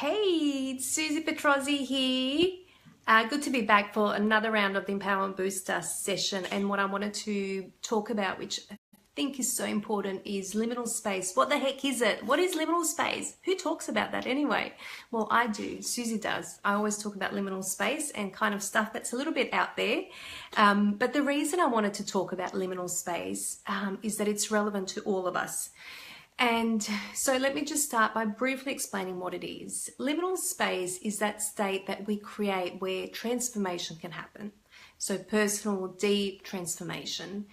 Hey, it's Suzi Petrozzi here. Good to be back for another round of the Empowerment Booster session. And what I wanted to talk about, which I think is so important, is liminal space. What the heck is it? What is liminal space? Who talks about that anyway? Well, I do. Suzi does. I always talk about liminal space and kind of stuff that's a little bit out there. But the reason I wanted to talk about liminal space is that it's relevant to all of us. And so let me just start by briefly explaining what it is. Liminal space is that state that we create where transformation can happen. So personal, deep transformation.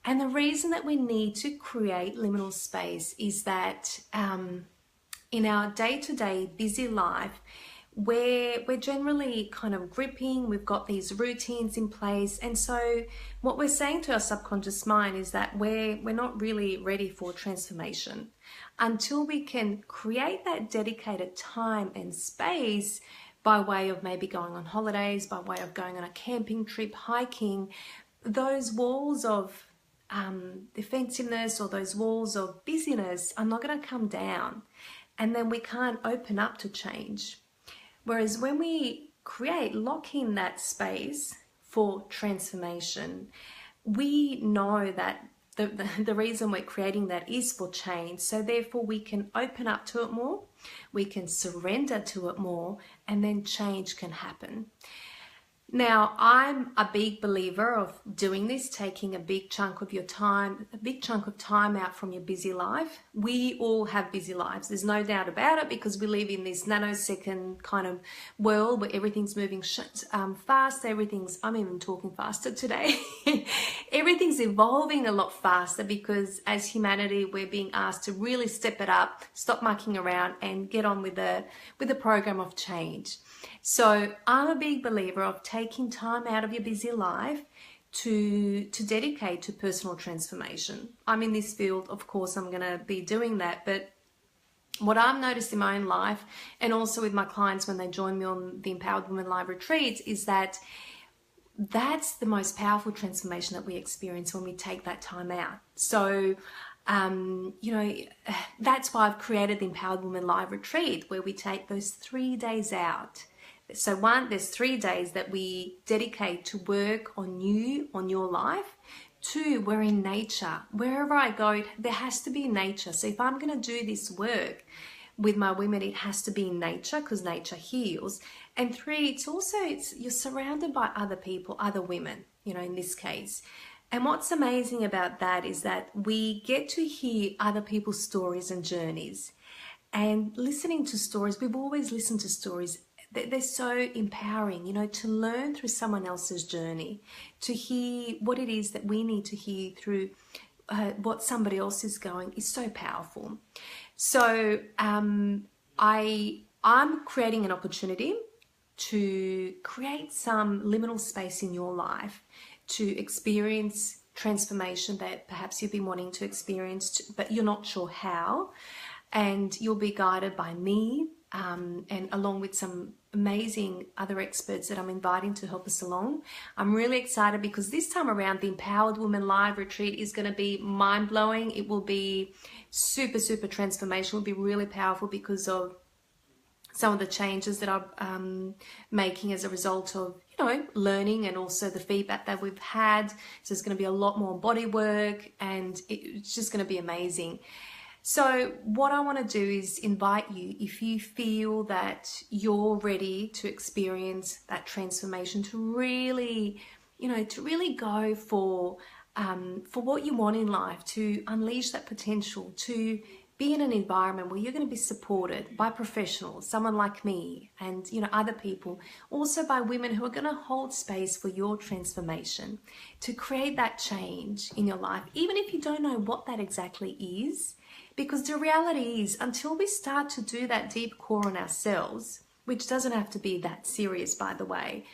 And the reason that we need to create liminal space is that in our day-to-day busy life, we're generally kind of gripping, we've got these routines in place, and so what we're saying to our subconscious mind is that we're not really ready for transformation until we can create that dedicated time and space by way of maybe going on holidays, by way of going on a camping trip, hiking. Those walls of defensiveness or those walls of busyness are not going to come down, and then we can't open up to change. Whereas when we lock in that space for transformation, we know that the reason we're creating that is for change. So therefore we can open up to it more, we can surrender to it more, and then change can happen. Now, I'm a big believer of doing this, taking a big chunk of your time, a big chunk of time out from your busy life. We all have busy lives. There's no doubt about it, because we live in this nanosecond kind of world where everything's moving fast. I'm even talking faster today. Everything's evolving a lot faster because as humanity, we're being asked to really step it up, stop mucking around and get on with the program of change. So I'm a big believer of taking time out of your busy life to dedicate to personal transformation. I'm in this field, of course, I'm going to be doing that. But what I've noticed in my own life, and also with my clients when they join me on the Empowered Women Live retreats, is that that's the most powerful transformation that we experience when we take that time out. So that's why I've created the Empowered Women Live retreat, where we take those 3 days out. So there's 3 days that we dedicate to work on you, on your life. 2, we're in nature. Wherever I go, there has to be nature. So if I'm going to do this work with my women, it has to be in nature, because nature heals. And 3, you're surrounded by other people, other women, in this case. And what's amazing about that is that we get to hear other people's stories and journeys. And listening to stories, we've always listened to stories. They're so empowering, to learn through someone else's journey, to hear what it is that we need to hear through what somebody else is going, is so powerful. So I'm creating an opportunity to create some liminal space in your life to experience transformation that perhaps you've been wanting to experience, but you're not sure how. And you'll be guided by me and along with some amazing other experts that I'm inviting to help us along. I'm really excited because this time around the Empowered Women Live retreat is going to be mind-blowing. It will be super, super transformational. It will be really powerful because of some of the changes that I'm making as a result of, learning, and also the feedback that we've had. So there's going to be a lot more body work, and it's just going to be amazing. So what I want to do is invite you, if you feel that you're ready to experience that transformation, to really go for what you want in life, to unleash that potential, to be in an environment where you're going to be supported by professionals, someone like me, and other people, also by women who are going to hold space for your transformation, to create that change in your life, even if you don't know what that exactly is. Because the reality is, until we start to do that deep core on ourselves, which doesn't have to be that serious, by the way,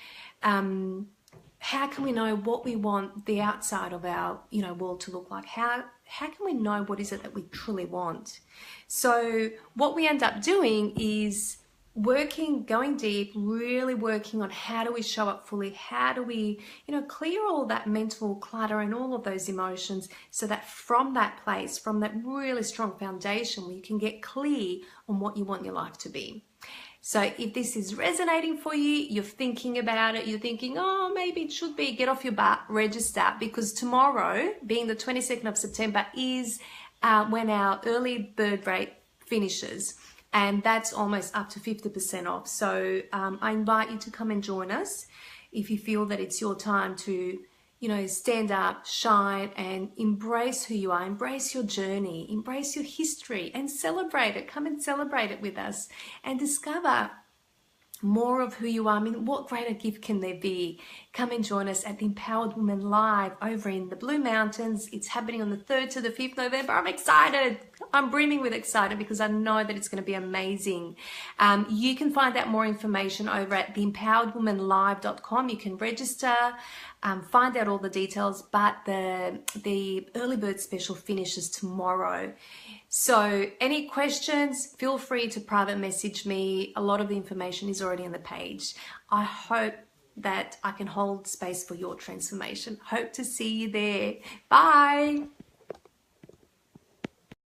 how can we know what we want the outside of our world to look like? How can we know what is it that we truly want? So what we end up doing is going deep, really working on how do we show up fully, how do we clear all that mental clutter and all of those emotions, so that from that place, from that really strong foundation, we can get clear on what you want your life to be. So if this is resonating for you, you're thinking about it, you're thinking, oh, maybe it should be, get off your butt, register, because tomorrow, being the 22nd of September, is when our early bird rate finishes. And that's almost up to 50% off. So I invite you to come and join us if you feel that it's your time to, you know, stand up, shine, and embrace who you are, embrace your journey, embrace your history, and celebrate it. Come and celebrate it with us and discover more of who you are. I mean, what greater gift can there be? Come and join us at the Empowered Woman Live over in the Blue Mountains. It's happening on the 3rd to the 5th November. I'm excited. I'm brimming with excited because I know that it's going to be amazing. You can find out more information over at theempoweredwomanlive.com. You can register, find out all the details, but the early bird special finishes tomorrow. So any questions, feel free to private message me. A lot of the information is already on the page. I hope that I can hold space for your transformation. Hope to see you there. Bye.